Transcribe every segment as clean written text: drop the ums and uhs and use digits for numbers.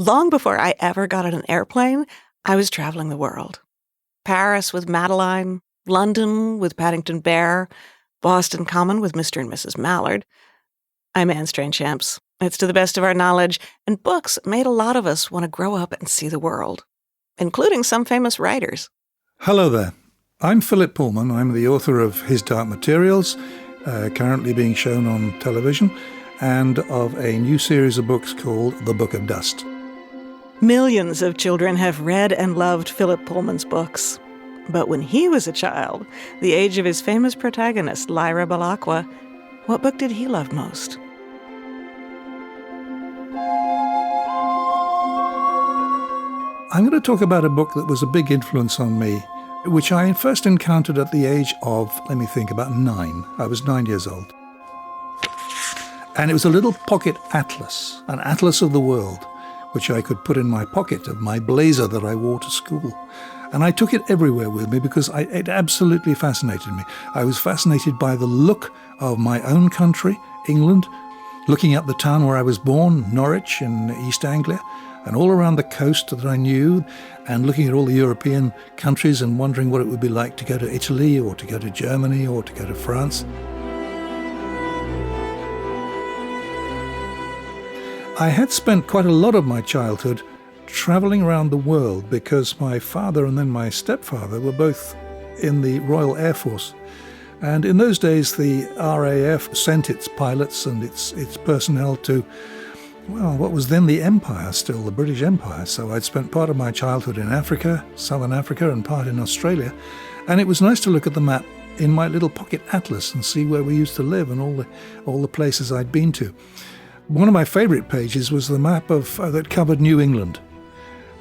Long before I ever got on an airplane, I was traveling the world. Paris with Madeline, London with Paddington Bear, Boston Common with Mr. and Mrs. Mallard. I'm Anne Strainchamps. It's to the best of our knowledge, and books made a lot of us want to grow up and see the world, including some famous writers. Hello there. I'm Philip Pullman. I'm the author of His Dark Materials, currently being shown on television, and of a new series of books called The Book of Dust. Millions of children have read and loved Philip Pullman's books. But when he was a child, the age of his famous protagonist, Lyra Belacqua, what book did he love most? I'm going to talk about a book that was a big influence on me, which I first encountered at the age of, about 9. I was 9 years old. And it was a little pocket atlas, an atlas of the world, which I could put in my pocket of my blazer that I wore to school. And I took it everywhere with me because it absolutely fascinated me. I was fascinated by the look of my own country, England, looking at the town where I was born, Norwich in East Anglia, and all around the coast that I knew, and looking at all the European countries and wondering what it would be like to go to Italy or to go to Germany or to go to France. I had spent quite a lot of my childhood travelling around the world because my father and then my stepfather were both in the Royal Air Force. And in those days, the RAF sent its pilots and its personnel to, what was then the Empire, still the British Empire. So I'd spent part of my childhood in Africa, Southern Africa, and part in Australia. And it was nice to look at the map in my little pocket atlas and see where we used to live and all the places I'd been to. One of my favourite pages was the map that covered New England.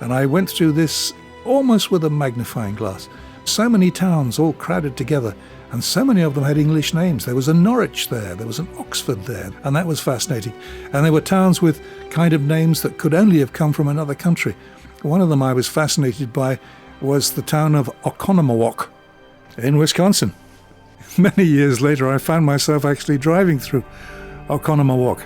And I went through this almost with a magnifying glass. So many towns all crowded together, and so many of them had English names. There was a Norwich there, there was an Oxford there, and that was fascinating. And there were towns with kind of names that could only have come from another country. One of them I was fascinated by was the town of Oconomowoc in Wisconsin. Many years later, I found myself actually driving through Oconomowoc.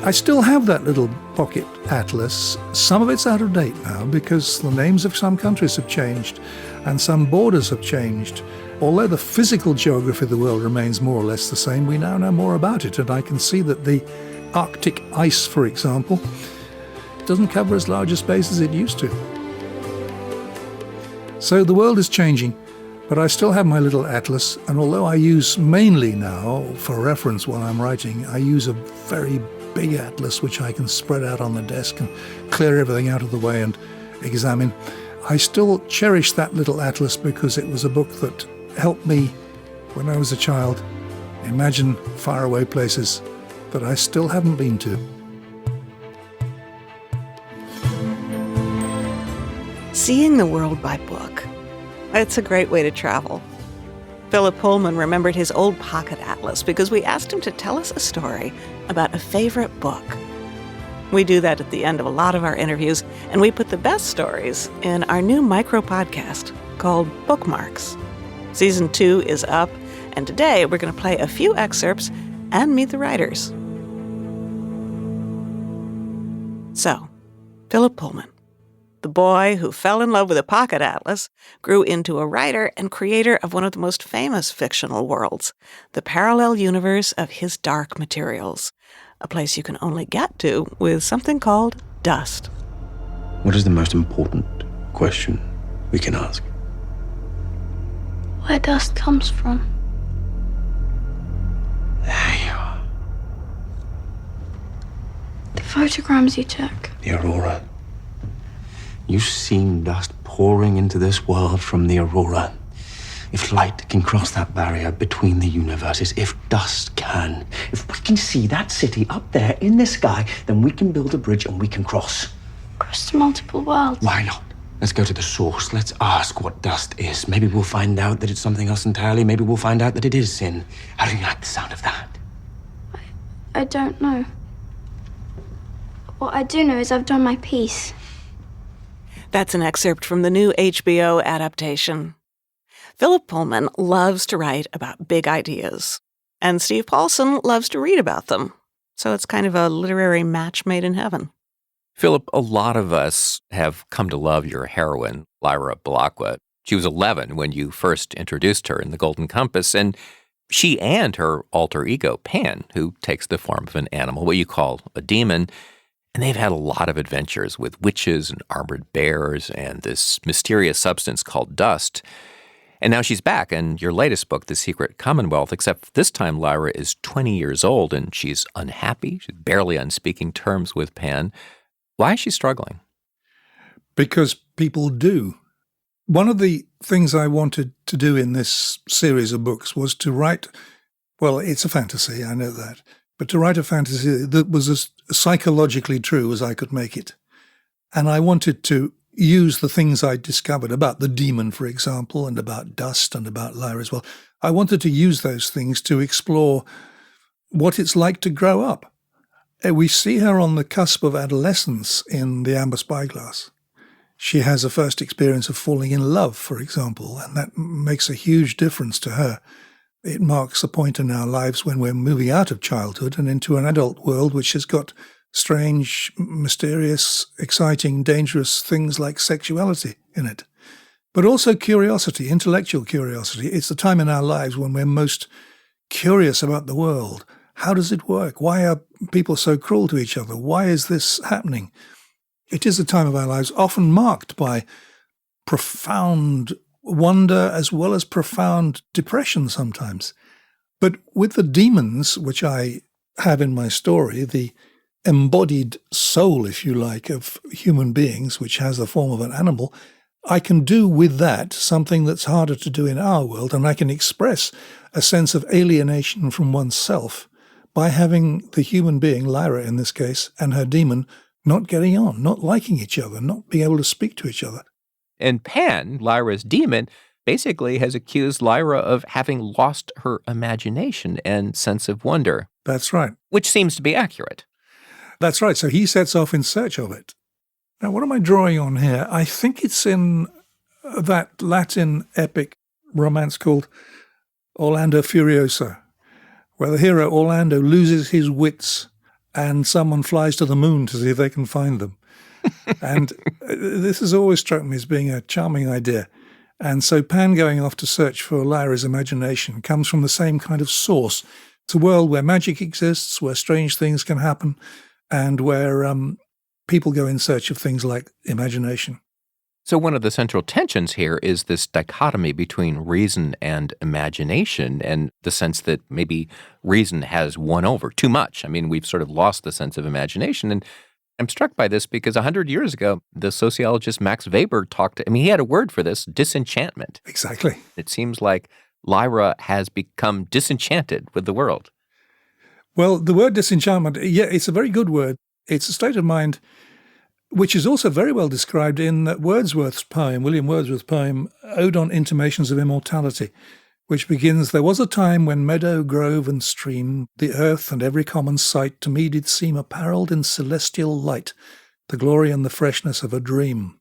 I still have that little pocket atlas. Some of it's out of date now because the names of some countries have changed and some borders have changed. Although the physical geography of the world remains more or less the same, we now know more about it, and I can see that the Arctic ice, for example, doesn't cover as large a space as it used to. So the world is changing, but I still have my little atlas, and although I use mainly now, for reference while I'm writing, I use a very big atlas which I can spread out on the desk and clear everything out of the way and examine. I still cherish that little atlas because it was a book that helped me, when I was a child, imagine faraway places that I still haven't been to. Seeing the world by book. It's a great way to travel. Philip Pullman remembered his old pocket atlas because we asked him to tell us a story about a favorite book. We do that at the end of a lot of our interviews, and we put the best stories in our new micro-podcast called Bookmarks. Season 2 is up, and today we're going to play a few excerpts and meet the writers. So, Philip Pullman, the boy who fell in love with a pocket atlas, grew into a writer and creator of one of the most famous fictional worlds, the parallel universe of His Dark Materials, a place you can only get to with something called dust. What is the most important question we can ask? Where dust comes from. There you are. The photograms you took. The aurora. You've seen dust pouring into this world from the aurora. If light can cross that barrier between the universes, if dust can, if we can see that city up there in the sky, then we can build a bridge and we can cross. Cross to multiple worlds. Why not? Let's go to the source. Let's ask what dust is. Maybe we'll find out that it's something else entirely. Maybe we'll find out that it is sin. How do you like the sound of that? I don't know. What I do know is I've done my piece. That's an excerpt from the new HBO adaptation. Philip Pullman loves to write about big ideas, and Steve Paulson loves to read about them. So it's kind of a literary match made in heaven. Philip, a lot of us have come to love your heroine, Lyra Belacqua. She was 11 when you first introduced her in The Golden Compass, and she and her alter ego, Pan, who takes the form of an animal, what you call a demon, and they've had a lot of adventures with witches and armored bears and this mysterious substance called dust. And now she's back in your latest book, The Secret Commonwealth, except this time Lyra is 20 years old and she's unhappy. She's barely on speaking terms with Pan. Why is she struggling? Because people do. One of the things I wanted to do in this series of books was to write, well, it's a fantasy, I know that, but to write a fantasy that was as psychologically true as I could make it. And I wanted to use the things I discovered about the demon, for example, and about dust and about Lyra as well. I wanted to use those things to explore what it's like to grow up. We see her on the cusp of adolescence in The Amber Spyglass. She has a first experience of falling in love, for example, and that makes a huge difference to her. It marks a point in our lives when we're moving out of childhood and into an adult world which has got strange, mysterious, exciting, dangerous things like sexuality in it. But also curiosity, intellectual curiosity. It's the time in our lives when we're most curious about the world. How does it work? Why are people so cruel to each other? Why is this happening? It is a time of our lives often marked by profound wonder as well as profound depression sometimes. But with the demons, which I have in my story, the embodied soul, if you like, of human beings, which has the form of an animal, I can do with that something that's harder to do in our world, and I can express a sense of alienation from oneself by having the human being, Lyra in this case, and her demon not getting on, not liking each other, not being able to speak to each other. And Pan, Lyra's demon, basically has accused Lyra of having lost her imagination and sense of wonder. That's right. Which seems to be accurate. That's right. So he sets off in search of it. Now, what am I drawing on here? I think it's in that Latin epic romance called Orlando Furioso, where the hero Orlando loses his wits and someone flies to the moon to see if they can find them. And this has always struck me as being a charming idea. And so Pan going off to search for Lyra's imagination comes from the same kind of source. It's a world where magic exists, where strange things can happen, and where people go in search of things like imagination. So one of the central tensions here is this dichotomy between reason and imagination, and the sense that maybe reason has won over too much. I mean, we've sort of lost the sense of imagination. And I'm struck by this because 100 years ago, the sociologist Max Weber he had a word for this, disenchantment. Exactly. It seems like Lyra has become disenchanted with the world. Well, the word disenchantment, yeah, it's a very good word. It's a state of mind which is also very well described in Wordsworth's poem, William Wordsworth's poem, Ode on Intimations of Immortality, which begins, "There was a time when meadow, grove, and stream, the earth and every common sight, to me did seem apparelled in celestial light, the glory and the freshness of a dream."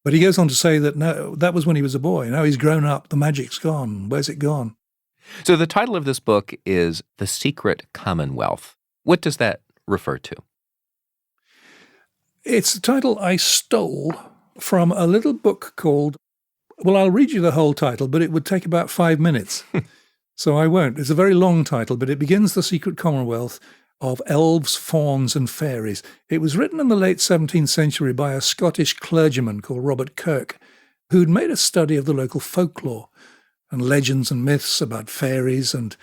But he goes on to say that no, that was when he was a boy. Now he's grown up, the magic's gone. Where's it gone? So the title of this book is The Secret Commonwealth. What does that refer to? It's a title I stole from a little book called, well, I'll read you the whole title, but it would take about 5 minutes. So I won't. It's a very long title, but it begins The Secret Commonwealth of Elves, Fauns and Fairies. It was written in the late 17th century by a Scottish clergyman called Robert Kirk, who'd made a study of the local folklore and legends and myths about fairies and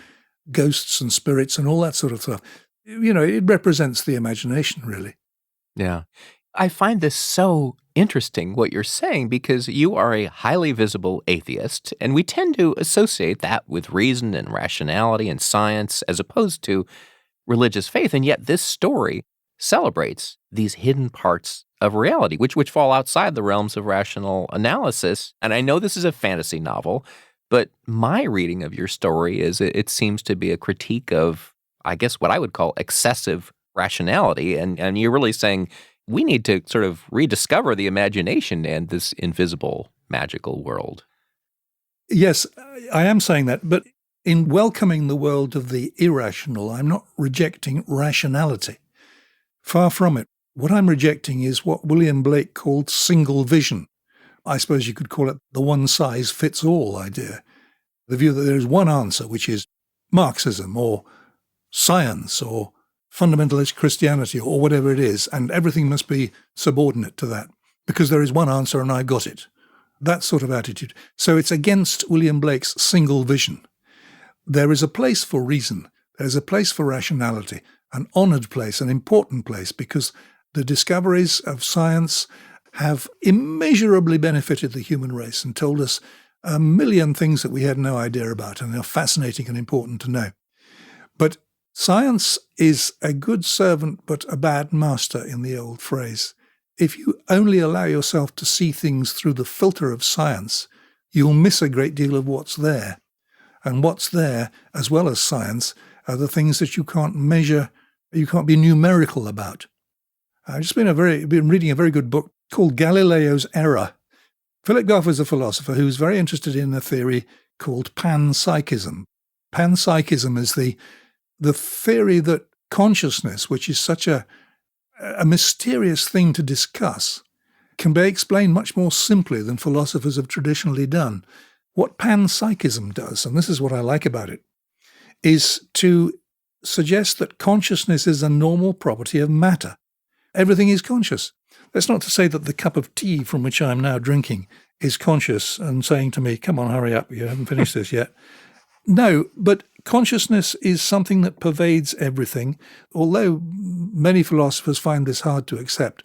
ghosts and spirits and all that sort of stuff. You know, it represents the imagination, really. Yeah. I find this so interesting, what you're saying, because you are a highly visible atheist, and we tend to associate that with reason and rationality and science as opposed to religious faith. And yet this story celebrates these hidden parts of reality, which fall outside the realms of rational analysis. And I know this is a fantasy novel, but my reading of your story is it seems to be a critique of, I guess, what I would call excessive rationality. And you're really saying we need to sort of rediscover the imagination and this invisible, magical world. Yes, I am saying that, but in welcoming the world of the irrational, I'm not rejecting rationality. Far from it. What I'm rejecting is what William Blake called single vision. I suppose you could call it the one-size-fits-all idea. The view that there is one answer, which is Marxism or science or fundamentalist Christianity or whatever it is, and everything must be subordinate to that because there is one answer and I got it. That sort of attitude. So it's against William Blake's single vision. There is a place for reason. There's a place for rationality, an honoured place, an important place, because the discoveries of science have immeasurably benefited the human race and told us a million things that we had no idea about and are fascinating and important to know. But science is a good servant but a bad master, in the old phrase. If you only allow yourself to see things through the filter of science, you'll miss a great deal of what's there. And what's there, as well as science, are the things that you can't measure, you can't be numerical about. I've just been reading a very good book called Galileo's Error. Philip Gappah is a philosopher who's very interested in a theory called panpsychism. Panpsychism is the theory that consciousness, which is such a mysterious thing to discuss, can be explained much more simply than philosophers have traditionally done. What panpsychism does, and this is what I like about it, is to suggest that consciousness is a normal property of matter. Everything is conscious. That's not to say that the cup of tea from which I'm now drinking is conscious and saying to me, come on, hurry up, you haven't finished this yet. No, but consciousness is something that pervades everything, although many philosophers find this hard to accept.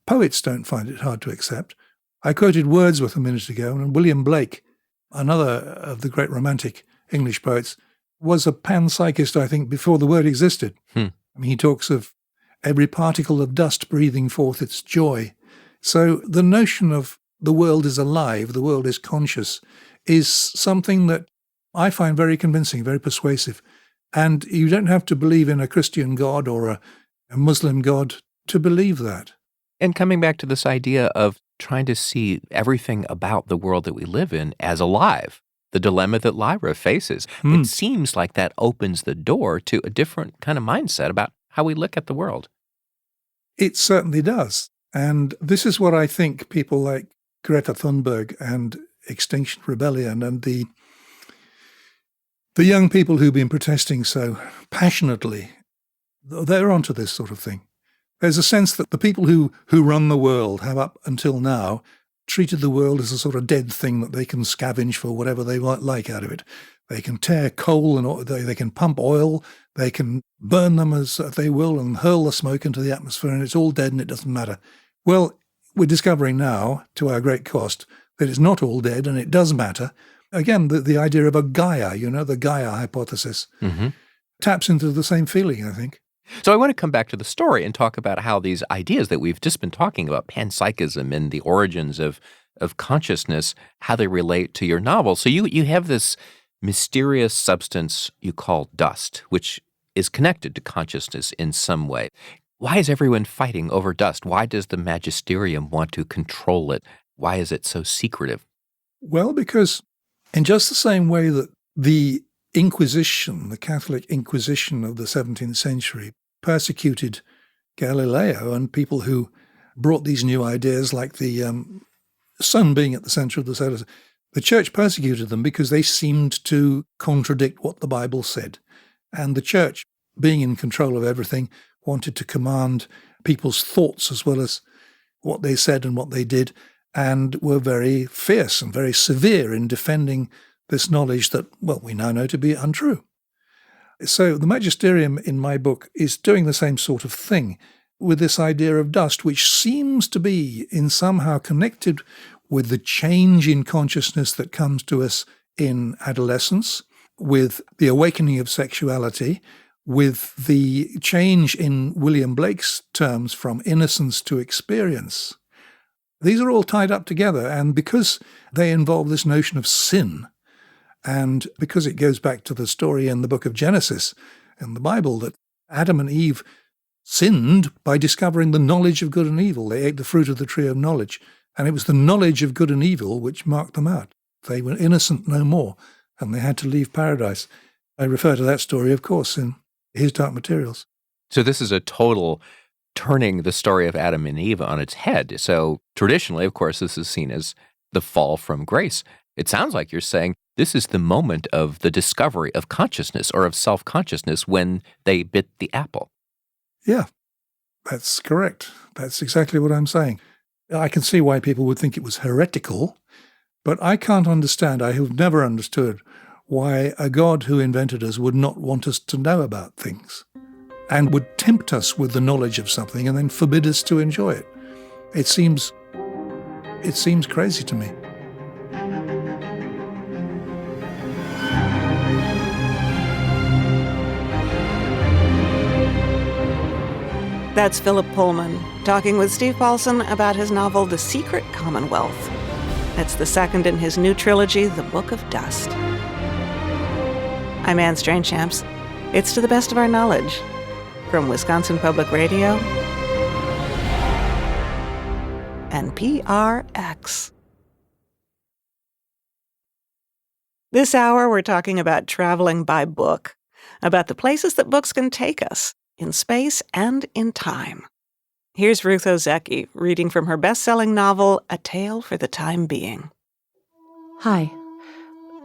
Poets don't find it hard to accept. I quoted Wordsworth a minute ago, and William Blake, another of the great romantic English poets, was a panpsychist, I think, before the word existed. I mean, he talks of every particle of dust breathing forth its joy. So the notion of the world is alive, the world is conscious, is something that I find very convincing, very persuasive. And you don't have to believe in a Christian God or a Muslim God to believe that. And coming back to this idea of trying to see everything about the world that we live in as alive, the dilemma that Lyra faces, it seems like that opens the door to a different kind of mindset about how we look at the world. It certainly does. And this is what I think people like Greta Thunberg and Extinction Rebellion and the young people who've been protesting so passionately, they're onto this sort of thing. There's a sense that the people who run the world have up until now treated the world as a sort of dead thing that they can scavenge for whatever they might like out of it. They can tear coal and they can pump oil, they can burn them as they will and hurl the smoke into the atmosphere, and it's all dead and it doesn't matter. Well, we're discovering now, to our great cost, that it's not all dead and it does matter. Again, the idea of a Gaia, the Gaia hypothesis, taps into the same feeling, I think. So I want to come back to the story and talk about how these ideas that we've just been talking about, panpsychism and the origins of consciousness, how they relate to your novel. So you have this mysterious substance you call dust, which is connected to consciousness in some way. Why is everyone fighting over dust? Why does the magisterium want to control it? Why is it so secretive? Well, because in just the same way that the Inquisition, the Catholic Inquisition of the 17th century, persecuted Galileo and people who brought these new ideas like the sun being at the center of the solar system, the church persecuted them because they seemed to contradict what the Bible said. And the church, being in control of everything, wanted to command people's thoughts as well as what they said and what they did, and were very fierce and very severe in defending this knowledge that, well, we now know to be untrue. So the magisterium in my book is doing the same sort of thing with this idea of dust, which seems to be in somehow connected with the change in consciousness that comes to us in adolescence, with the awakening of sexuality, with the change in William Blake's terms from innocence to experience. These are all tied up together, and because they involve this notion of sin, and because it goes back to the story in the book of Genesis in the Bible that Adam and Eve sinned by discovering the knowledge of good and evil. They ate the fruit of the tree of knowledge, and it was the knowledge of good and evil which marked them out. They were innocent no more, and they had to leave paradise. I refer to that story, of course, in His Dark Materials. So this is a total turning the story of Adam and Eve on its head. So traditionally, of course, this is seen as the fall from grace. It sounds like you're saying this is the moment of the discovery of consciousness or of self-consciousness when they bit the apple. Yeah, that's correct. That's exactly what I'm saying. I can see why people would think it was heretical, but I can't understand, I have never understood, why a God who invented us would not want us to know about things and would tempt us with the knowledge of something and then forbid us to enjoy it. It seems crazy to me. That's Philip Pullman talking with Steve Paulson about his novel The Secret Commonwealth. It's the second in his new trilogy, The Book of Dust. I'm Anne Strainchamps. It's To the Best of Our Knowledge from Wisconsin Public Radio and PRX. This hour, we're talking about traveling by book, about the places that books can take us in space and in time. Here's Ruth Ozeki reading from her best-selling novel, A Tale for the Time Being. Hi,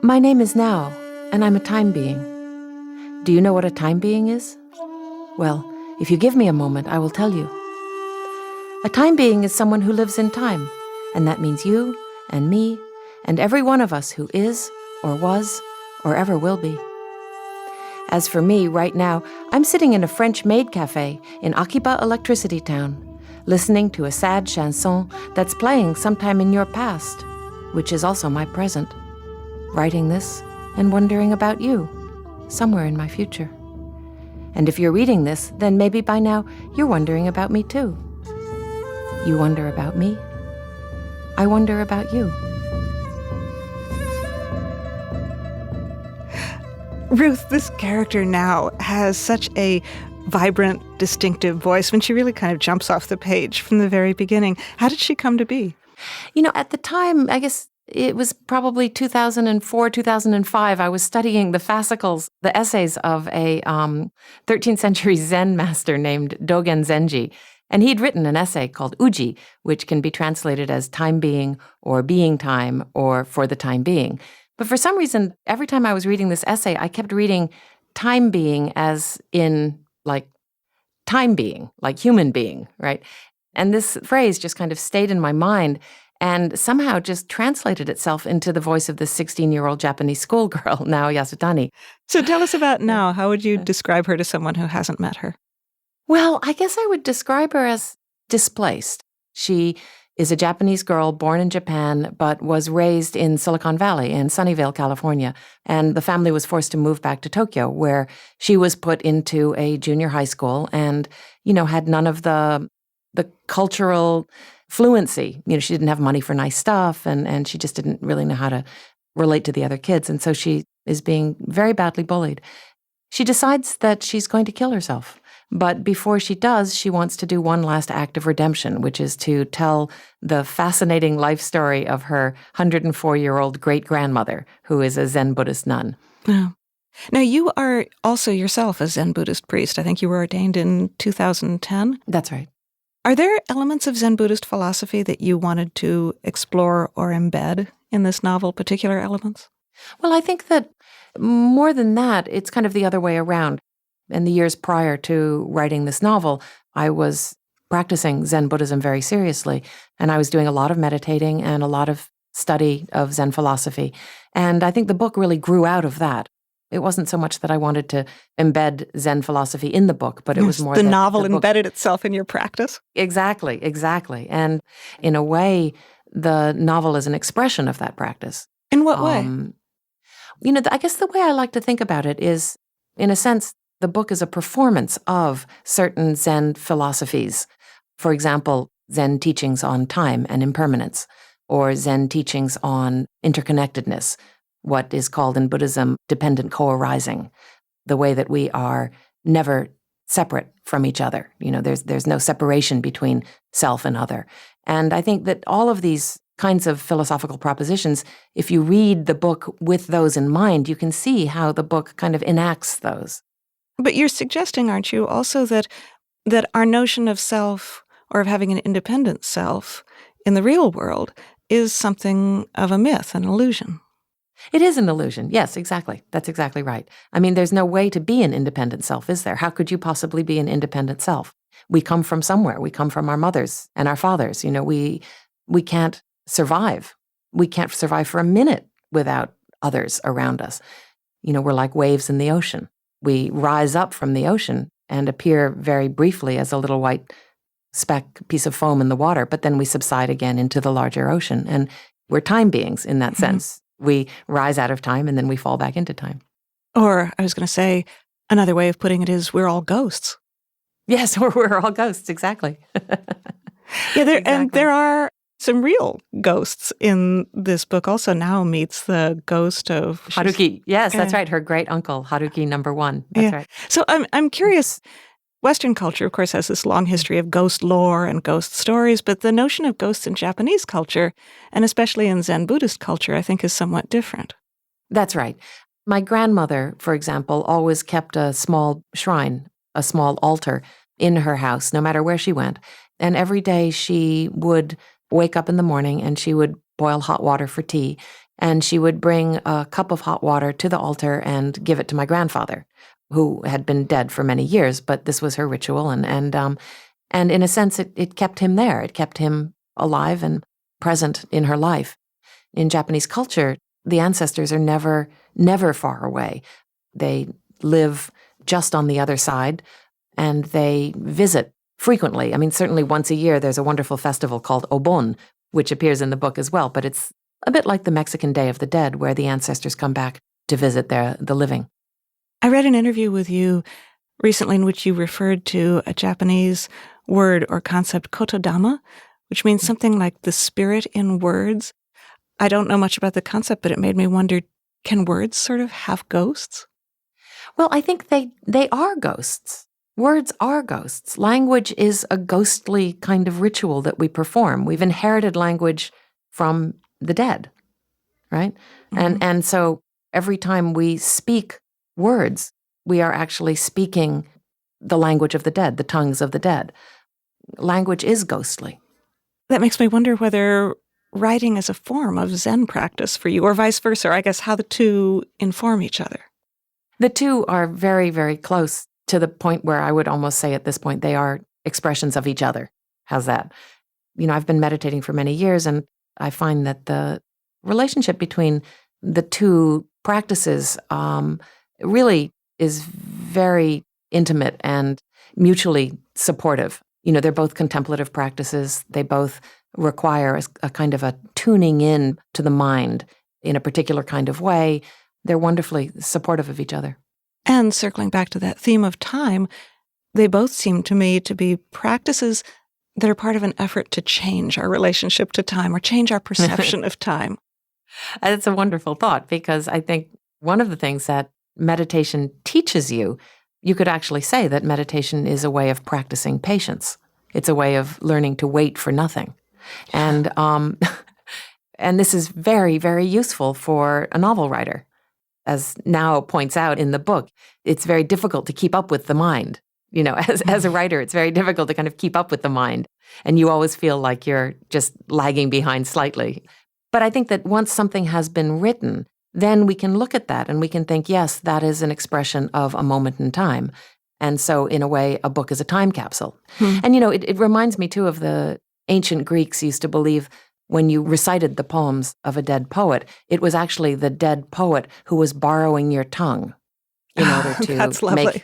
my name is Now, and I'm a time being. Do you know what a time being is? Well, if you give me a moment, I will tell you. A time being is someone who lives in time, and that means you and me and every one of us who is, or was, or ever will be. As for me, right now, I'm sitting in a French maid cafe in Gappah Electricity Town, listening to a sad chanson that's playing sometime in your past, which is also my present, writing this and wondering about you, somewhere in my future. And if you're reading this, then maybe by now you're wondering about me too. You wonder about me. I wonder about you. Ruth, this character Now has such a vibrant, distinctive voice when she really kind of jumps off the page from the very beginning. How did she come to be? You know, at the time, I guess it was probably 2004, 2005, I was studying the fascicles, the essays of a 13th century Zen master named Dogen Zenji. And he'd written an essay called Uji, which can be translated as time being or being time or for the time being. But for some reason, every time I was reading this essay, I kept reading time being as in, like, time being, like human being, right? And this phrase just kind of stayed in my mind and somehow just translated itself into the voice of this 16-year-old Japanese schoolgirl, Nao Yasutani. So tell us about Nao. How would you describe her to someone who hasn't met her? Well, I guess I would describe her as displaced. She is a Japanese girl born in Japan, but was raised in Silicon Valley in Sunnyvale, California. And the family was forced to move back to Tokyo, where she was put into a junior high school and, you know, had none of the cultural fluency. You know, she didn't have money for nice stuff, and she just didn't really know how to relate to the other kids. And so she is being very badly bullied. She decides that she's going to kill herself. But before she does, she wants to do one last act of redemption, which is to tell the fascinating life story of her 104-year-old great-grandmother, who is a Zen Buddhist nun. Oh. Now, you are also yourself a Zen Buddhist priest. I think you were ordained in 2010. That's right. Are there elements of Zen Buddhist philosophy that you wanted to explore or embed in this novel, particular elements? Well, I think that more than that, it's kind of the other way around. In the years prior to writing this novel, I was practicing Zen Buddhism very seriously, and I was doing a lot of meditating and a lot of study of Zen philosophy. And I think the book really grew out of that. It wasn't so much that I wanted to embed Zen philosophy in the book, but it was more the that novel the book embedded itself in your practice? Exactly. And in a way, the novel is an expression of that practice. In what way? You know, I guess the way I like to think about it is, in a sense, the book is a performance of certain Zen philosophies. For example, Zen teachings on time and impermanence, or Zen teachings on interconnectedness, what is called in Buddhism dependent co-arising, the way that we are never separate from each other. You know, there's no separation between self and other. And I think that all of these kinds of philosophical propositions, if you read the book with those in mind, you can see how the book kind of enacts those. But you're suggesting, aren't you, also that our notion of self or of having an independent self in the real world is something of a myth, an illusion. It is an illusion. Yes, exactly. That's exactly right. I mean, there's no way to be an independent self, is there? How could you possibly be an independent self? We come from somewhere. We come from our mothers and our fathers. We can't survive. We can't survive for a minute without others around us. We're like waves in the ocean. We rise up from the ocean and appear very briefly as a little white speck piece of foam in the water, but then we subside again into the larger ocean. And we're time beings in that sense. We rise out of time and then we fall back into time. Or I was going to say, another way of putting it is we're all ghosts. Yes, we're all ghosts, exactly. Yeah, and there are some real ghosts in this book also. Now meets the ghost of Haruki. Yes, that's right. Her great uncle, Haruki #1. That's right. So I'm curious. Western culture, of course, has this long history of ghost lore and ghost stories, but the notion of ghosts in Japanese culture, and especially in Zen Buddhist culture, I think is somewhat different. That's right. My grandmother, for example, always kept a small shrine, a small altar in her house, no matter where she went. And every day she would wake up in the morning and she would boil hot water for tea, and she would bring a cup of hot water to the altar and give it to my grandfather, who had been dead for many years, but this was her ritual. And in a sense, it kept him there. It kept him alive and present in her life. In Japanese culture, the ancestors are never far away. They live just on the other side, and they visit frequently. I mean, certainly once a year, there's a wonderful festival called Obon, which appears in the book as well, but it's a bit like the Mexican Day of the Dead, where the ancestors come back to visit the living. I read an interview with you recently in which you referred to a Japanese word or concept, kotodama, which means something like the spirit in words. I don't know much about the concept, but it made me wonder, can words sort of have ghosts? Well, I think they are ghosts. Words are ghosts. Language is a ghostly kind of ritual that we perform. We've inherited language from the dead, right? Mm-hmm. And so every time we speak words, we are actually speaking the language of the dead, the tongues of the dead. Language is ghostly. That makes me wonder whether writing is a form of Zen practice for you, or vice versa, or I guess how the two inform each other. The two are very, very close, to the point where I would almost say at this point they are expressions of each other. How's that? I've been meditating for many years, and I find that the relationship between the two practices really is very intimate and mutually supportive. They're both contemplative practices. They both require a kind of a tuning in to the mind in a particular kind of way. They're wonderfully supportive of each other. And circling back to that theme of time, they both seem to me to be practices that are part of an effort to change our relationship to time or change our perception of time. That's a wonderful thought, because I think one of the things that meditation teaches you, you could actually say that meditation is a way of practicing patience. It's a way of learning to wait for nothing. And and this is very, very useful for a novel writer. As Now points out in the book, it's very difficult to keep up with the mind. As a writer, it's very difficult to kind of keep up with the mind. And you always feel like you're just lagging behind slightly. But I think that once something has been written, then we can look at that and we can think, yes, that is an expression of a moment in time. And so in a way, a book is a time capsule. And, it reminds me too of the ancient Greeks used to believe when you recited the poems of a dead poet, it was actually the dead poet who was borrowing your tongue in order to That's lovely.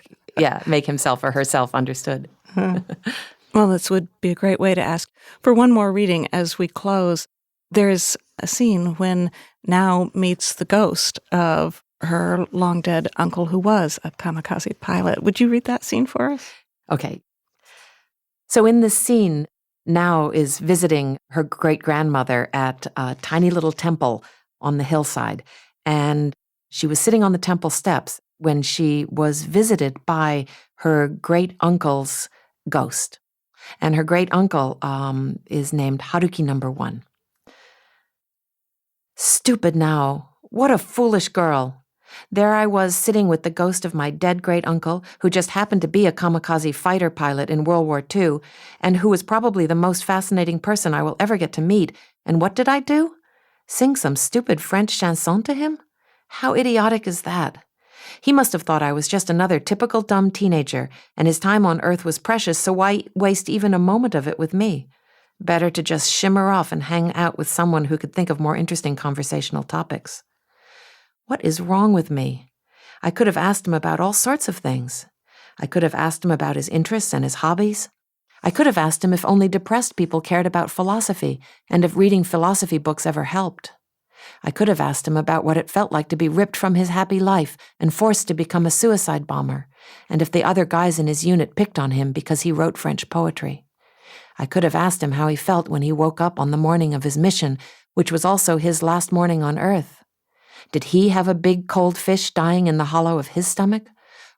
make himself or herself understood. Well, this would be a great way to ask for one more reading as we close. There's a scene when Now meets the ghost of her long-dead uncle who was a kamikaze pilot. Would you read that scene for us? Okay. So in this scene, Now is visiting her great-grandmother at a tiny little temple on the hillside. And she was sitting on the temple steps when she was visited by her great-uncle's ghost. And her great-uncle is named Haruki #1. Stupid now. What a foolish girl. There I was sitting with the ghost of my dead great-uncle, who just happened to be a kamikaze fighter pilot in World War II, and who was probably the most fascinating person I will ever get to meet. And what did I do? Sing some stupid French chanson to him? How idiotic is that? He must have thought I was just another typical dumb teenager, and his time on Earth was precious, so why waste even a moment of it with me? Better to just shimmer off and hang out with someone who could think of more interesting conversational topics. What is wrong with me? I could have asked him about all sorts of things. I could have asked him about his interests and his hobbies. I could have asked him if only depressed people cared about philosophy and if reading philosophy books ever helped. I could have asked him about what it felt like to be ripped from his happy life and forced to become a suicide bomber, and if the other guys in his unit picked on him because he wrote French poetry. I could have asked him how he felt when he woke up on the morning of his mission, which was also his last morning on Earth. Did he have a big cold fish dying in the hollow of his stomach?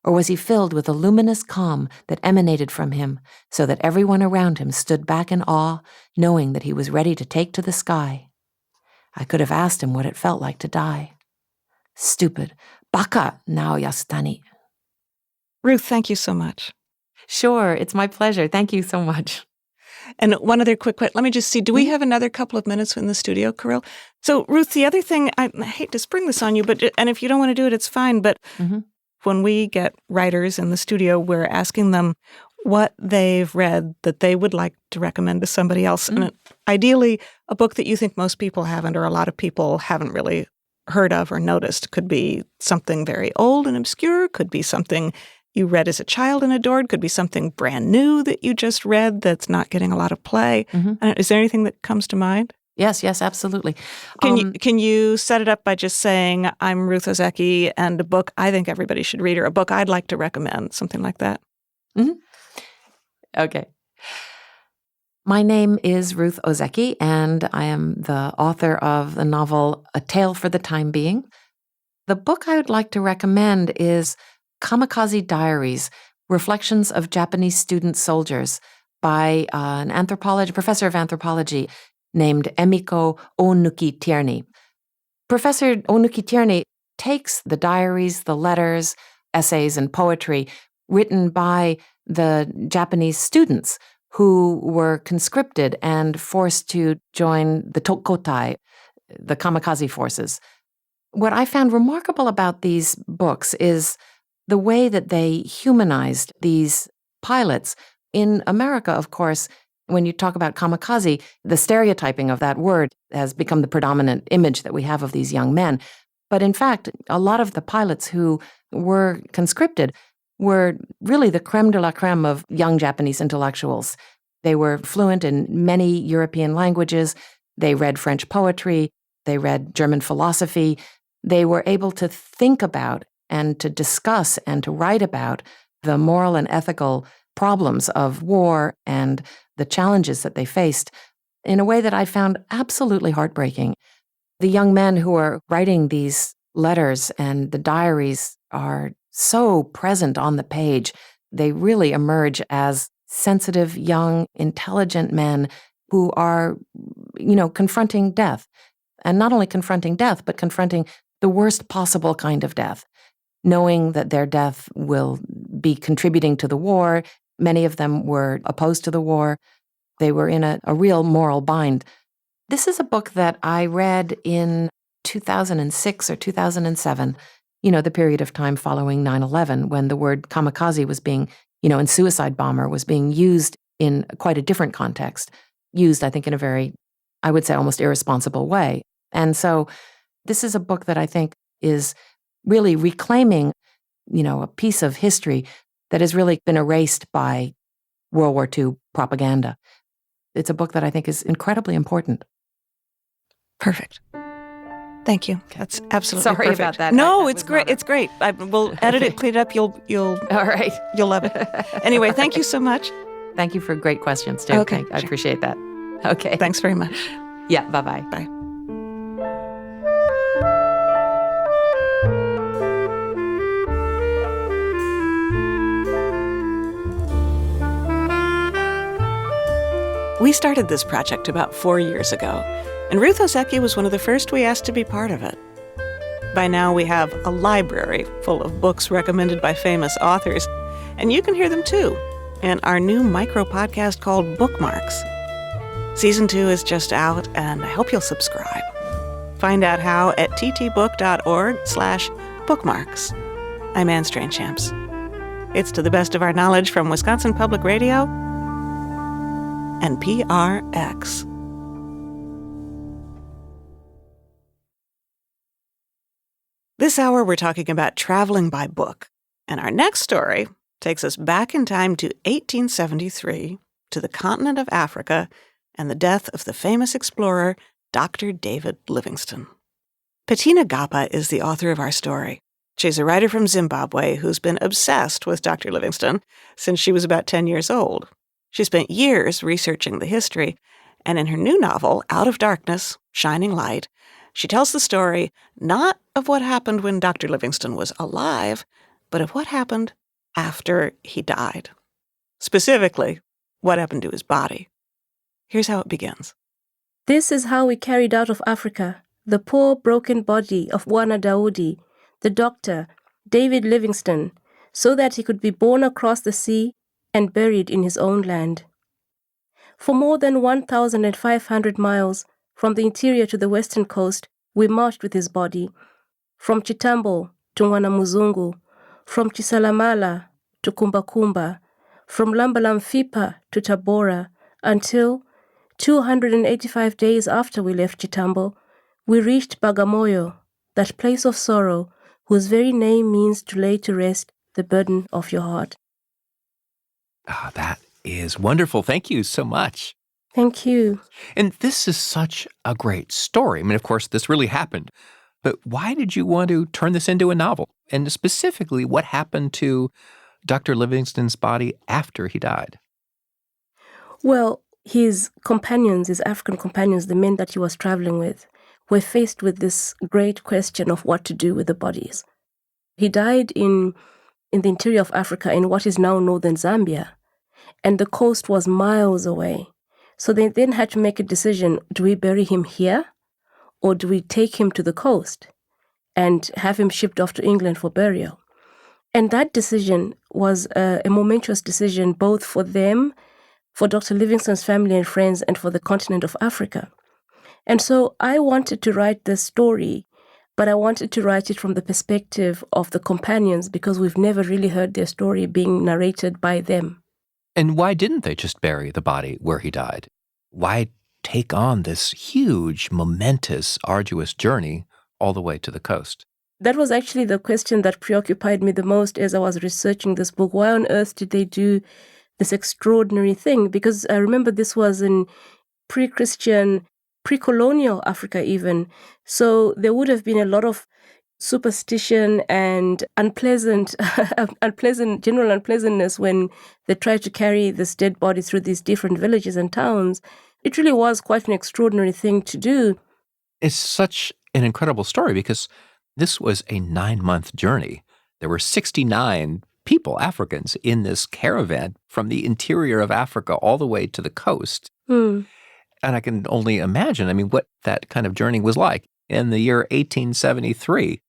Or was he filled with a luminous calm that emanated from him, so that everyone around him stood back in awe, knowing that he was ready to take to the sky? I could have asked him what it felt like to die. Stupid. Baka now yastani. Ruth, thank you so much. Sure, it's my pleasure. Thank you so much. And one other quick question. Let me just see. Do we have another couple of minutes in the studio, Kirill? So, Ruth, the other thing, I hate to spring this on you, and if you don't want to do it, it's fine. But when we get writers in the studio, we're asking them what they've read that they would like to recommend to somebody else. And ideally, a book that you think most people haven't or a lot of people haven't really heard of or noticed. Could be something very old and obscure, could be something you read as a child and adored, could be something brand new that you just read that's not getting a lot of play. Is there anything that comes to mind? Yes, absolutely. Can you set it up by just saying, I'm Ruth Ozeki, and a book I think everybody should read, or a book I'd like to recommend, something like that? Okay. My name is Ruth Ozeki, and I am the author of the novel A Tale for the Time Being. The book I would like to recommend is Kamikaze Diaries, Reflections of Japanese Student Soldiers by an professor of anthropology named Emiko Onuki-Tierney. Professor Onuki-Tierney takes the diaries, the letters, essays, and poetry written by the Japanese students who were conscripted and forced to join the Tokkotai, the kamikaze forces. What I found remarkable about these books is the way that they humanized these pilots. In America, of course, when you talk about kamikaze, the stereotyping of that word has become the predominant image that we have of these young men. But in fact, a lot of the pilots who were conscripted were really the creme de la creme of young Japanese intellectuals. They were fluent in many European languages. They read French poetry. They read German philosophy. They were able to think about and to discuss and to write about the moral and ethical problems of war and the challenges that they faced in a way that I found absolutely heartbreaking. The young men who are writing these letters and the diaries are so present on the page. They really emerge as sensitive, young, intelligent men who are, confronting death. And not only confronting death, but confronting the worst possible kind of death, knowing that their death will be contributing to the war. Many of them were opposed to the war. They were in a real moral bind. This is a book that I read in 2006 or 2007, the period of time following 9/11, when the word kamikaze was being, and suicide bomber was being used in quite a different context, used, I think, in a very, I would say, almost irresponsible way. And so this is a book that I think is really reclaiming, a piece of history that has really been erased by World War II propaganda. It's a book that I think is incredibly important. Perfect. Thank you. That's absolutely Sorry perfect. about that. No, it's great. It's great. We'll edit it, clean it up. You'll All right. You'll love it. Anyway, thank you so much. Thank you for great questions, too. Okay, I sure. appreciate that. Okay. Thanks very much. Yeah, bye-bye. Bye. We started this project about 4 years ago. And Ruth Ozeki was one of the first we asked to be part of it. By now, we have a library full of books recommended by famous authors, and you can hear them too in our new micro-podcast called Bookmarks. Season 2 is just out, and I hope you'll subscribe. Find out how at ttbook.org/bookmarks. I'm Anne Strainchamps. It's to the best of our knowledge from Wisconsin Public Radio and PRX. This hour, we're talking about traveling by book. And our next story takes us back in time to 1873, to the continent of Africa, and the death of the famous explorer, Dr. David Livingstone. Petina Gappah is the author of our story. She's a writer from Zimbabwe who's been obsessed with Dr. Livingstone since she was about 10 years old. She spent years researching the history, and in her new novel, Out of Darkness, Shining Light, she tells the story not of what happened when Dr. Livingstone was alive, but of what happened after he died. Specifically, what happened to his body. Here's how it begins. This is how we carried out of Africa the poor broken body of Bwana Daudi, the doctor, David Livingstone, so that he could be borne across the sea and buried in his own land. For more than 1,500 miles, from the interior to the western coast, we marched with his body, from Chitambo to Mwanamuzungu, from Chisalamala to Kumbakumba, from Lambalamfipa to Tabora, until 285 days after we left Chitambo, we reached Bagamoyo, that place of sorrow, whose very name means to lay to rest the burden of your heart. Ah, that is wonderful. Thank you so much. Thank you. And this is such a great story. I mean, of course, this really happened. But why did you want to turn this into a novel? And specifically, what happened to Dr. Livingstone's body after he died? Well, his companions, his African companions, the men that he was traveling with, were faced with this great question of what to do with the bodies. He died in the interior of Africa, in what is now northern Zambia, and the coast was miles away. So they then had to make a decision, do we bury him here, or do we take him to the coast and have him shipped off to England for burial? And that decision was a momentous decision both for them, for Dr. Livingstone's family and friends, and for the continent of Africa. And so I wanted to write this story, but I wanted to write it from the perspective of the companions because we've never really heard their story being narrated by them. And why didn't they just bury the body where he died? Why take on this huge, momentous, arduous journey all the way to the coast? That was actually the question that preoccupied me the most as I was researching this book. Why on earth did they do this extraordinary thing? Because I remember this was in pre-Christian, pre-colonial Africa even. So there would have been a lot of superstition and general unpleasantness when they tried to carry this dead body through these different villages and towns. It really was quite an extraordinary thing to do. It's such an incredible story because this was a 9-month journey. There were 69 people, Africans, in this caravan from the interior of Africa all the way to the coast. And I can only imagine, what that kind of journey was like in the year 1873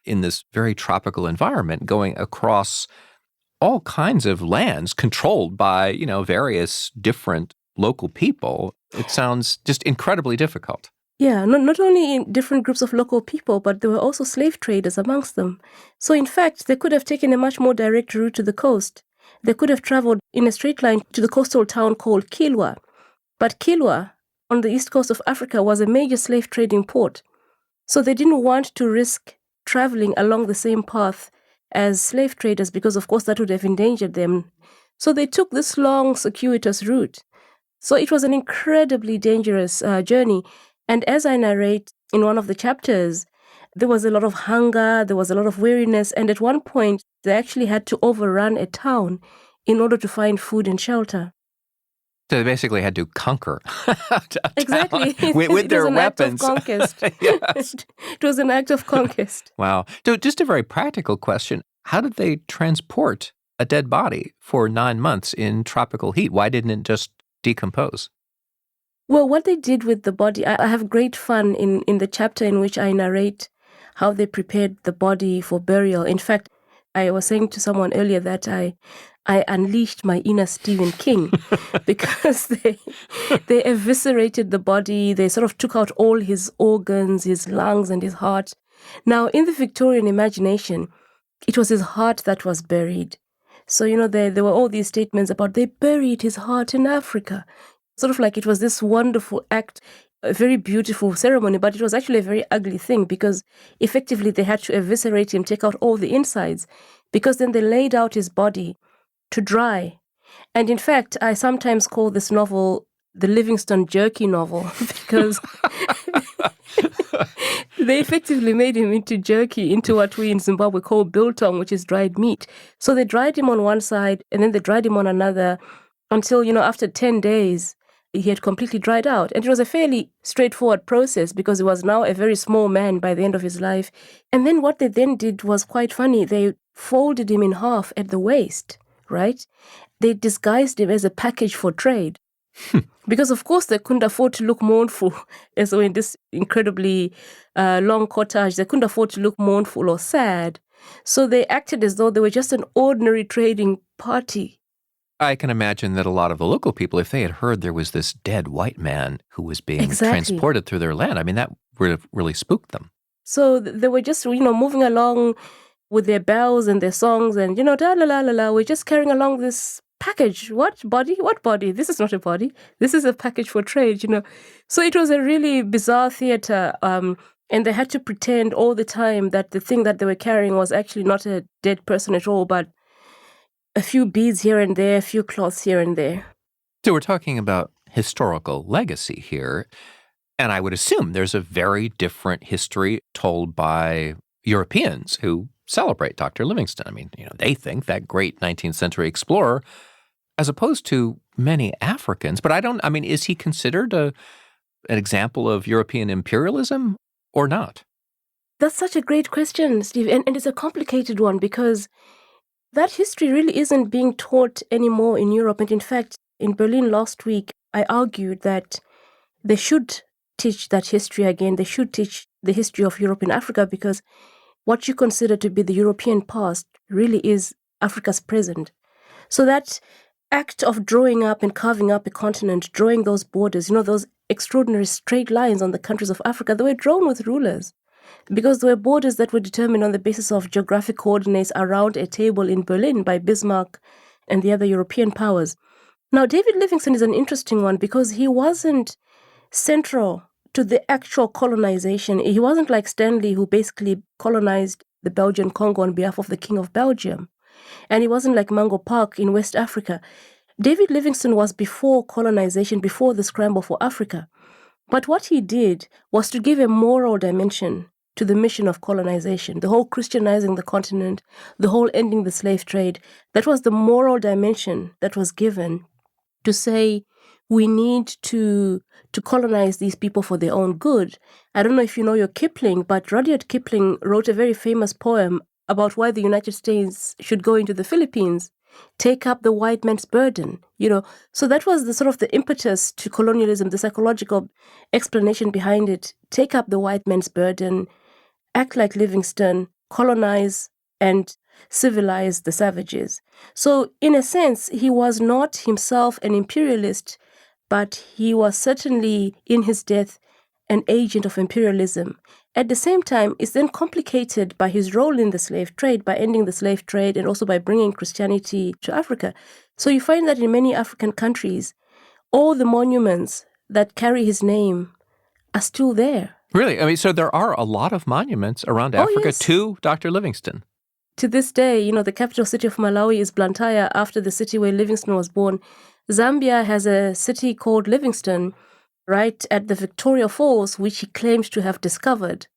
in this very tropical environment, going across all kinds of lands controlled by, various different local people. It sounds just incredibly difficult. Yeah, not only in different groups of local people, but there were also slave traders amongst them. So in fact, they could have taken a much more direct route to the coast. They could have traveled in a straight line to the coastal town called Kilwa. But Kilwa, on the east coast of Africa, was a major slave trading port. So they didn't want to risk traveling along the same path as slave traders because, of course, that would have endangered them. So they took this long, circuitous route. So it was an incredibly dangerous journey. And as I narrate in one of the chapters, there was a lot of hunger, there was a lot of weariness, and at one point, they actually had to overrun a town in order to find food and shelter. So they basically had to conquer exactly with their weapons. It was an act of conquest. Yes. It was an act of conquest. Wow. So just a very practical question. How did they transport a dead body for 9 months in tropical heat? Why didn't it just decompose? Well, what they did with the body, I have great fun in the chapter in which I narrate how they prepared the body for burial. In fact, I was saying to someone earlier that I unleashed my inner Stephen King because they eviscerated the body. They sort of took out all his organs, his lungs and his heart. Now, in the Victorian imagination, it was his heart that was buried. So, there were all these statements about they buried his heart in Africa. Sort of like it was this wonderful act, a very beautiful ceremony, but it was actually a very ugly thing because effectively they had to eviscerate him, take out all the insides, because then they laid out his body to dry. And in fact, I sometimes call this novel the Livingstone jerky novel because they effectively made him into jerky, into what we in Zimbabwe call biltong, which is dried meat. So they dried him on one side and then they dried him on another until, after 10 days, he had completely dried out. And it was a fairly straightforward process because he was now a very small man by the end of his life. And then what they then did was quite funny. They folded him in half at the waist, right? They disguised him as a package for trade. Because, of course, they couldn't afford to look mournful. And so in this incredibly long cortege, they couldn't afford to look mournful or sad. So they acted as though they were just an ordinary trading party. I can imagine that a lot of the local people, if they had heard there was this dead white man who was being transported through their land, I mean, that would have really spooked them. So they were just, moving along with their bells and their songs and, da-la-la-la-la, we're just carrying along this package. What body? What body? This is not a body. This is a package for trade, So it was a really bizarre theater. And they had to pretend all the time that the thing that they were carrying was actually not a dead person at all, but a few beads here and there, a few cloths here and there. So we're talking about historical legacy here. And I would assume there's a very different history told by Europeans who celebrate Dr. Livingstone. I mean, they think that great 19th century explorer, as opposed to many Africans. But is he considered an example of European imperialism or not? That's such a great question, Steve. And it's a complicated one because that history really isn't being taught anymore in Europe. And in fact, in Berlin last week, I argued that they should teach that history again. They should teach the history of Europe and Africa because what you consider to be the European past really is Africa's present. So that act of drawing up and carving up a continent, drawing those borders, those extraordinary straight lines on the countries of Africa, they were drawn with rulers. Because there were borders that were determined on the basis of geographic coordinates around a table in Berlin by Bismarck and the other European powers. Now, David Livingstone is an interesting one because he wasn't central to the actual colonization. He wasn't like Stanley, who basically colonized the Belgian Congo on behalf of the King of Belgium. And he wasn't like Mango Park in West Africa. David Livingstone was before colonization, before the scramble for Africa. But what he did was to give a moral dimension to the mission of colonization, the whole Christianizing the continent, the whole ending the slave trade. That was the moral dimension that was given to say we need to colonize these people for their own good. I don't know if you know your Kipling, but Rudyard Kipling wrote a very famous poem about why the United States should go into the Philippines, take up the white man's burden, So that was the sort of the impetus to colonialism, the psychological explanation behind it. Take up the white man's burden, act like Livingstone, colonize and civilize the savages. So in a sense, he was not himself an imperialist, but he was certainly in his death an agent of imperialism. At the same time, it's then complicated by his role in the slave trade, by ending the slave trade and also by bringing Christianity to Africa. So you find that in many African countries, all the monuments that carry his name are still there. Really? I mean, so there are a lot of monuments around Africa to Dr. Livingstone. To this day, the capital city of Malawi is Blantyre, after the city where Livingstone was born. Zambia has a city called Livingstone, right at the Victoria Falls, which he claims to have discovered.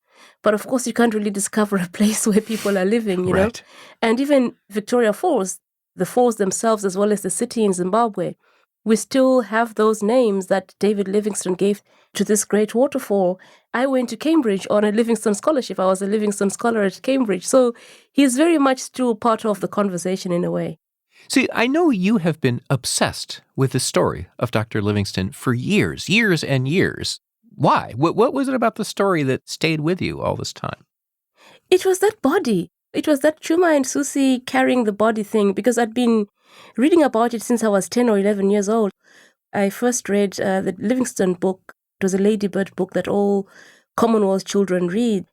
But of course, you can't really discover a place where people are living, Right. And even Victoria Falls, the falls themselves, as well as the city in Zimbabwe, we still have those names that David Livingstone gave to this great waterfall. I went to Cambridge on a Livingstone scholarship. I was a Livingstone scholar at Cambridge. So he's very much still part of the conversation in a way. See, I know you have been obsessed with the story of Dr. Livingstone for years and years. Why? What was it about the story that stayed with you all this time? It was that body. It was that Chuma and Susie carrying the body thing, because I'd been reading about it since I was 10 or 11 years old. I first read the Livingstone book. It was a ladybird book that all Commonwealth children read.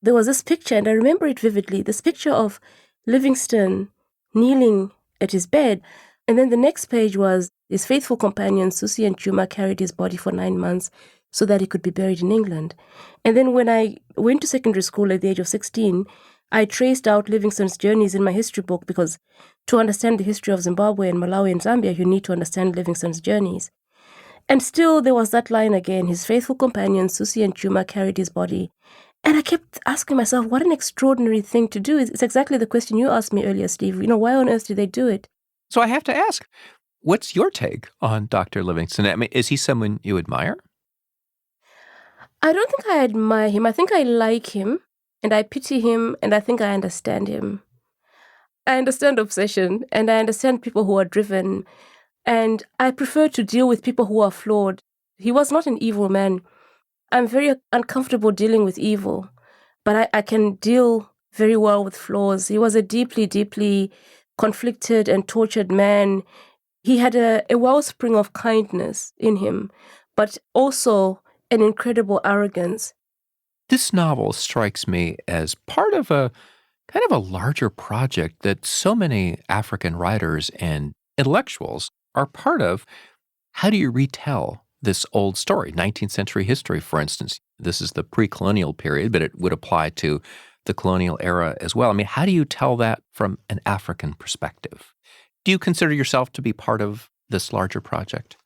There was this picture, and I remember it vividly, this picture of Livingstone kneeling at his bed. And then the next page was his faithful companions, Susie and Chuma, carried his body for 9 months so that he could be buried in England. And then when I went to secondary school at the age of 16, I traced out Livingstone's journeys in my history book, because to understand the history of Zimbabwe and Malawi and Zambia, you need to understand Livingstone's journeys. And still there was that line again, his faithful companions, Susie and Chuma, carried his body. And I kept asking myself, what an extraordinary thing to do. It's exactly the question you asked me earlier, Steve. Why on earth did they do it? So I have to ask, what's your take on Dr. Livingstone? I mean, is he someone you admire? I don't think I admire him. I think I like him, and I pity him, and I think I understand him. I understand obsession, and I understand people who are driven, and I prefer to deal with people who are flawed. He was not an evil man. I'm very uncomfortable dealing with evil, but I can deal very well with flaws. He was a deeply, deeply conflicted and tortured man. He had a wellspring of kindness in him, but also an incredible arrogance. This novel strikes me as part of a kind of a larger project that so many African writers and intellectuals are part of. How do you retell this old story? 19th century history, for instance. This is the pre-colonial period, but it would apply to the colonial era as well. I mean, how do you tell that from an African perspective? Do you consider yourself to be part of this larger project?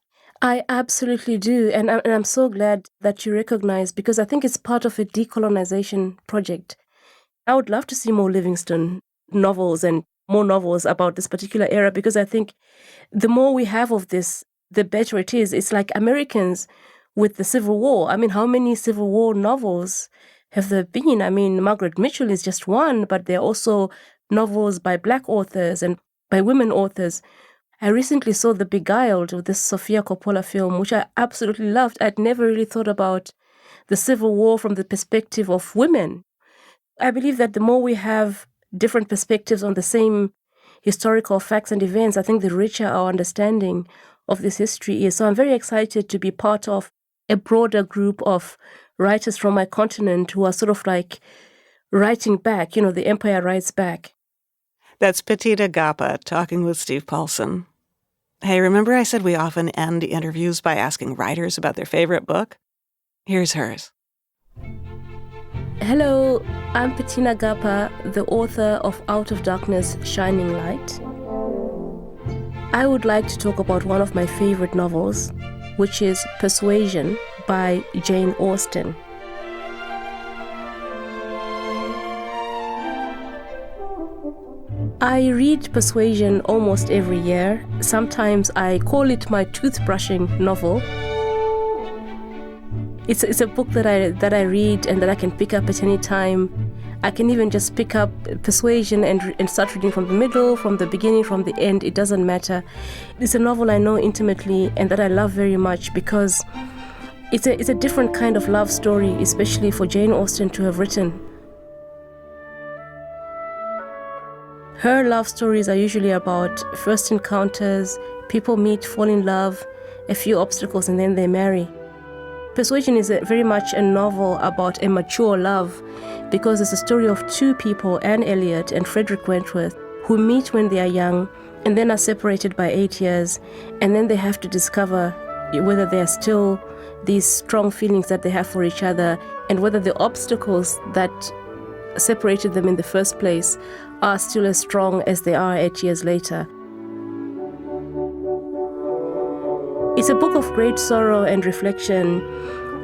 I absolutely do, and I'm so glad that you recognize, because I think it's part of a decolonization project. I would love to see more Livingstone novels and more novels about this particular era, because I think the more we have of this, the better it is. It's like Americans with the Civil War. I mean, how many Civil War novels have there been? I mean, Margaret Mitchell is just one, but there are also novels by Black authors and by women authors. I recently saw The Beguiled, with this Sofia Coppola film, which I absolutely loved. I'd never really thought about the Civil War from the perspective of women. I believe that the more we have different perspectives on the same historical facts and events, I think the richer our understanding of this history is. So I'm very excited to be part of a broader group of writers from my continent who are sort of like writing back, the empire writes back. That's Petina Gappah talking with Steve Paulson. Hey, remember I said we often end interviews by asking writers about their favorite book? Here's hers. Hello, I'm Petina Gappah, the author of Out of Darkness, Shining Light. I would like to talk about one of my favorite novels, which is Persuasion by Jane Austen. I read Persuasion almost every year. Sometimes I call it my toothbrushing novel. It's a book that I read and that I can pick up at any time. I can even just pick up Persuasion and start reading from the middle, from the beginning, from the end. It doesn't matter. It's a novel I know intimately and that I love very much, because it's a different kind of love story, especially for Jane Austen to have written. Her love stories are usually about first encounters, people meet, fall in love, a few obstacles, and then they marry. Persuasion is very much a novel about a mature love, because it's a story of two people, Anne Elliot and Frederick Wentworth, who meet when they are young and then are separated by 8 years, and then they have to discover whether there are still these strong feelings that they have for each other, and whether the obstacles that separated them in the first place are still as strong as they are 8 years later. It's a book of great sorrow and reflection.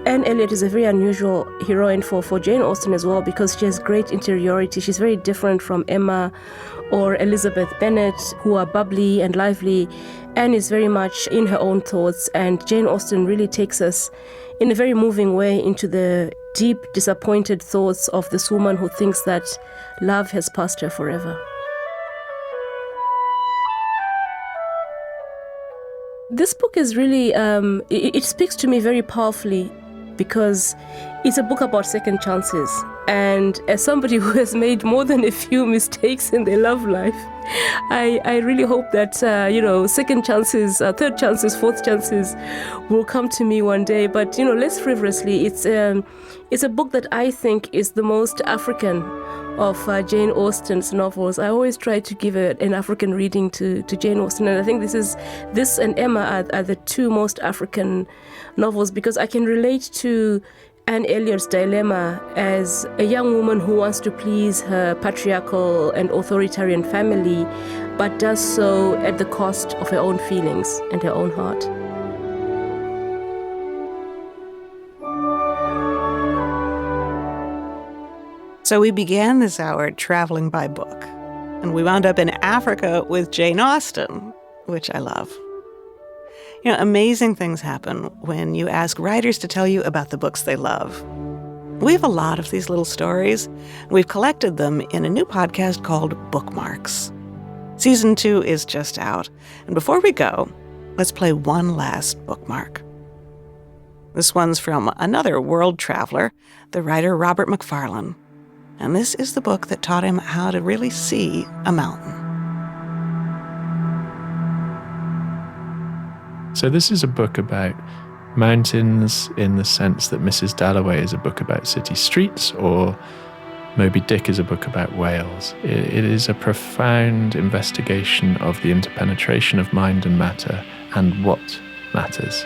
Anne Elliot is a very unusual heroine for Jane Austen as well, because she has great interiority. She's very different from Emma or Elizabeth Bennet, who are bubbly and lively. Anne is very much in her own thoughts, and Jane Austen really takes us in a very moving way into the deep, disappointed thoughts of this woman who thinks that love has passed her forever. This book is really, it speaks to me very powerfully because it's a book about second chances. And as somebody who has made more than a few mistakes in their love life, I really hope that, second chances, third chances, fourth chances will come to me one day. But, less frivolously, it's a book that I think is the most African of Jane Austen's novels. I always try to give an African reading to Jane Austen, and I think this and Emma are the two most African novels because I can relate to Anne Elliot's dilemma as a young woman who wants to please her patriarchal and authoritarian family, but does so at the cost of her own feelings and her own heart. So we began this hour traveling by book, and we wound up in Africa with Jane Austen, which I love. Amazing things happen when you ask writers to tell you about the books they love. We have a lot of these little stories, and we've collected them in a new podcast called Bookmarks. Season 2 is just out, and before we go, let's play one last bookmark. This one's from another world traveler, the writer Robert Macfarlane. And this is the book that taught him how to really see a mountain. So this is a book about mountains in the sense that Mrs. Dalloway is a book about city streets, or Moby Dick is a book about whales. It is a profound investigation of the interpenetration of mind and matter and what matters.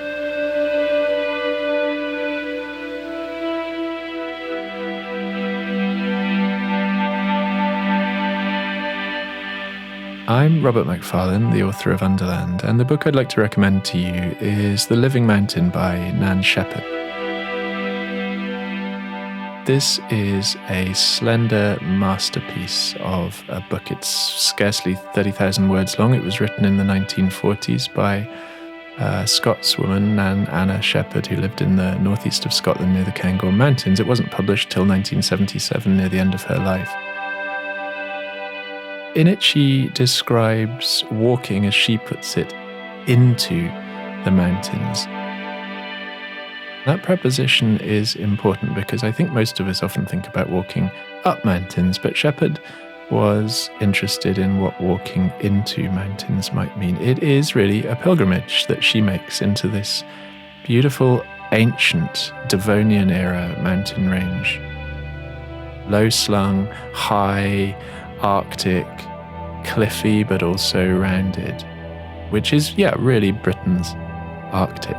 I'm Robert Macfarlane, the author of Underland, and the book I'd like to recommend to you is The Living Mountain by Nan Shepherd. This is a slender masterpiece of a book. It's scarcely 30,000 words long. It was written in the 1940s by a Scotswoman, Nan Anna Shepherd, who lived in the northeast of Scotland near the Cairngorm Mountains. It wasn't published till 1977, near the end of her life. In it, she describes walking, as she puts it, into the mountains. That preposition is important because I think most of us often think about walking up mountains, but Shepherd was interested in what walking into mountains might mean. It is really a pilgrimage that she makes into this beautiful, ancient Devonian-era mountain range. Low-slung, high, Arctic, cliffy, but also rounded, which is, really Britain's Arctic.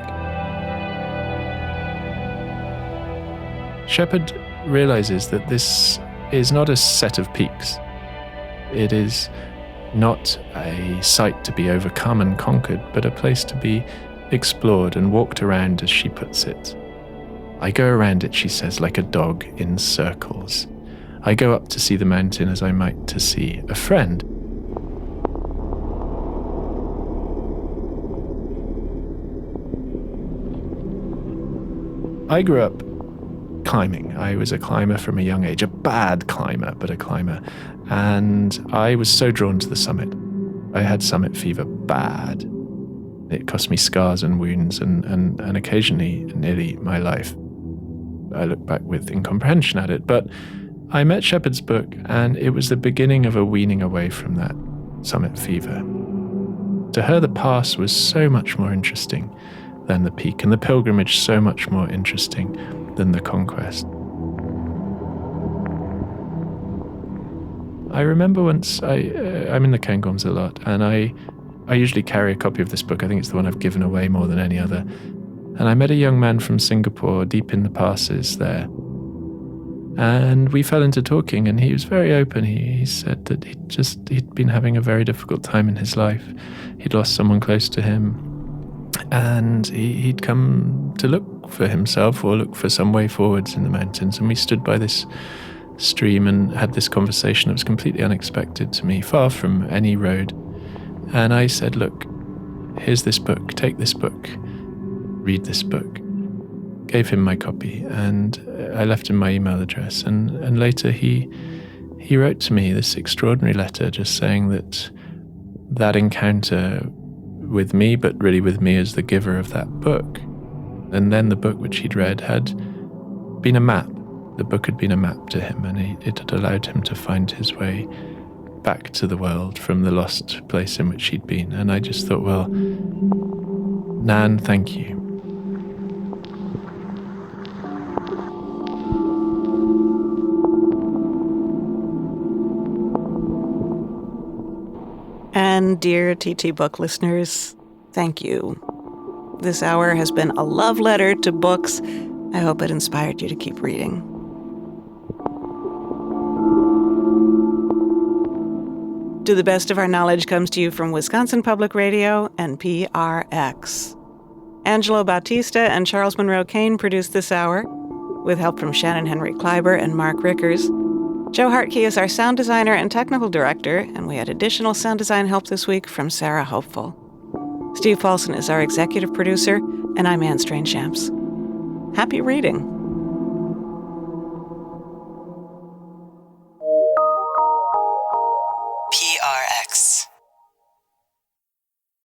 Shepherd realizes that this is not a set of peaks. It is not a site to be overcome and conquered, but a place to be explored and walked around, as she puts it. I go around it, she says, like a dog in circles. I go up to see the mountain as I might to see a friend. I grew up climbing. I was a climber from a young age, a bad climber, but a climber. And I was so drawn to the summit. I had summit fever bad. It cost me scars and wounds and occasionally nearly my life. I look back with incomprehension at it, but I met Shepherd's book, and it was the beginning of a weaning away from that summit fever. To her, the pass was so much more interesting than the peak, and the pilgrimage so much more interesting than the conquest. I remember once, I'm in the Cairngorms a lot, and I usually carry a copy of this book. I think it's the one I've given away more than any other. And I met a young man from Singapore deep in the passes there. And we fell into talking, and he was very open. He said that he'd been having a very difficult time in his life. He'd lost someone close to him, and he'd come to look for himself or look for some way forwards in the mountains. And we stood by this stream and had this conversation that was completely unexpected to me, far from any road. And I said, look, here's this book, take this book, read this book. Gave him my copy, and I left him my email address, and later he wrote to me this extraordinary letter just saying that encounter with me, but really with me as the giver of that book. And then the book which he'd read had been a map. The book had been a map to him, and it had allowed him to find his way back to the world from the lost place in which he'd been. And I just thought, well, Nan, thank you. And dear TT Book listeners, thank you. This hour has been a love letter to books. I hope it inspired you to keep reading. To the Best of Our Knowledge comes to you from Wisconsin Public Radio and PRX. Angelo Bautista and Charles Monroe Kane produced this hour, with help from Shannon Henry Kleiber and Mark Rickers. Joe Hartke is our sound designer and technical director, and we had additional sound design help this week from Sarah Hopeful. Steve Paulson is our executive producer, and I'm Anne Strange-Shamps. Happy reading.